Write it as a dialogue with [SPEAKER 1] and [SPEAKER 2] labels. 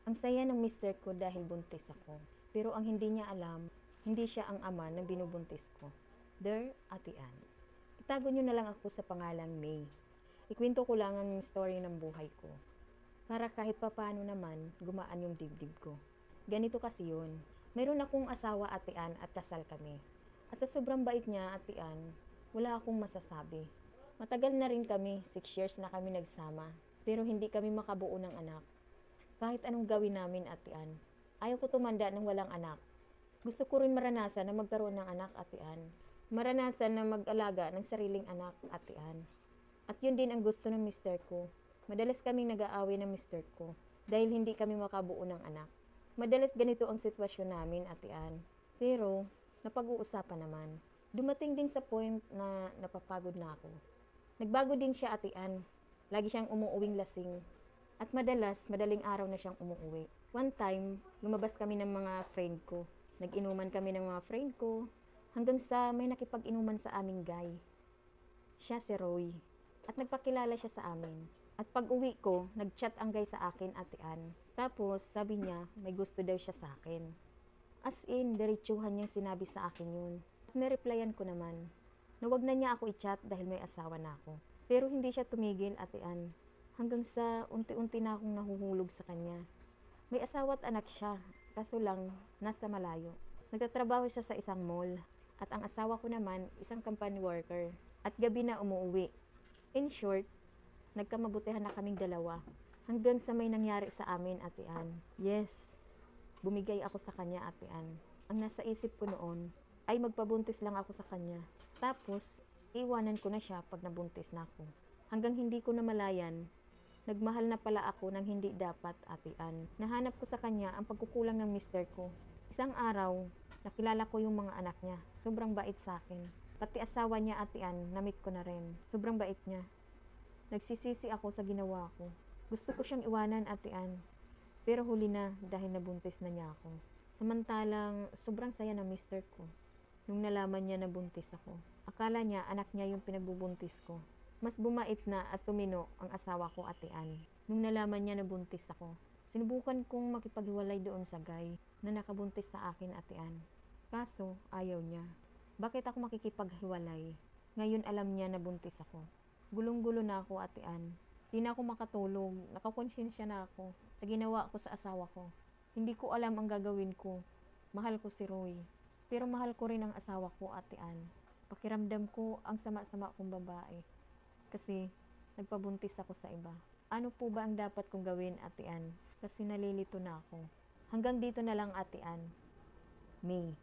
[SPEAKER 1] Ang saya ng mister ko dahil buntis ako. Pero ang hindi niya alam, hindi siya ang ama ng binubuntis ko. Der, Ate Ann. Itago niyo na lang ako sa pangalang May. Ikwento ko lang ang story ng buhay ko. Para kahit papaano naman, gumaan yung dibdib ko. Ganito kasi yun. Mayroon akong asawa, Ate Ann, at kasal kami. At sa sobrang bait niya, Ate Ann, wala akong masasabi. Matagal na rin kami, 6 years na kami nagsama. Pero hindi kami makabuo ng anak. Kahit anong gawin namin, Ate Ann. Ayaw ko tumanda ng walang anak. Gusto ko rin maranasan na magkaroon ng anak, Ate Ann. Maranasan na mag-alaga ng sariling anak, Ate Ann. At yun din ang gusto ng mister ko. Madalas kaming nag-aaway ng mister ko dahil hindi kami makabuo ng anak. Madalas ganito ang sitwasyon namin, Ate Ann. Pero, napag-uusapan naman. Dumating din sa point na napapagod na ako. Nagbago din siya, Ate Ann. Lagi siyang umuuwing lasing. At madalas, madaling araw na siyang umuuwi. One time, lumabas kami ng mga friend ko. Nag-inuman kami ng mga friend ko. Hanggang sa may nakipag-inuman sa aming guy. Siya si Roy. At nagpakilala siya sa amin. At pag uwi ko, nag-chat ang guy sa akin, Ate Ann. Tapos, sabi niya, may gusto daw siya sa akin. As in, diretsuhan niyang sinabi sa akin yun. At nireplyan ko naman. Na wag na niya ako i-chat dahil may asawa na ako. Pero hindi siya tumigil, Ate Ann. Hanggang sa unti-unti na akong nahuhulog sa kanya. May asawa at anak siya, kaso lang, nasa malayo. Nagtatrabaho siya sa isang mall. At ang asawa ko naman, isang company worker. At gabi na umuwi. In short, nagkamabutihan na kaming dalawa. Hanggang sa may nangyari sa amin, Ate Ann. Yes, bumigay ako sa kanya, Ate Ann. Ang nasa isip ko noon, ay magpabuntis lang ako sa kanya. Tapos, iwanan ko na siya pag nabuntis na ako. Hanggang hindi ko namalayan, nagmahal na pala ako ng hindi dapat, Ate Ann. Nahanap ko sa kanya ang pagkukulang ng mister ko. Isang araw, nakilala ko yung mga anak niya. Sobrang bait sa akin. Pati asawa niya, Ate Ann, na-meet ko na rin. Sobrang bait niya. Nagsisisi ako sa ginawa ko. Gusto ko siyang iwanan, Ate Ann. Pero huli na dahil nabuntis na niya ako. Samantalang, sobrang saya ng mister ko. Nung nalaman niya na buntis ako. Akala niya anak niya yung pinagbubuntis ko. Mas bumait na at tumino ang asawa ko, Ate Ann. Nung nalaman niya na buntis ako, sinubukan kong makipaghiwalay doon sa guy na nakabuntis sa akin, Ate Ann. Kaso, ayaw niya. Bakit ako makikipaghiwalay? Ngayon alam niya na buntis ako. Gulong-gulo na ako, Ate Ann. Di na ako makatulog. Nakakonsensya na ako sa ginawa ko sa asawa ko. Hindi ko alam ang gagawin ko. Mahal ko si Roy. Pero mahal ko rin ang asawa ko, Ate Ann. Pakiramdam ko ang sama-sama kong babae. Kasi nagpabuntis ako sa iba. Ano po ba ang dapat kong gawin, Ate Ann? Kasi nalilito na ako. Hanggang dito na lang, Ate Ann. May.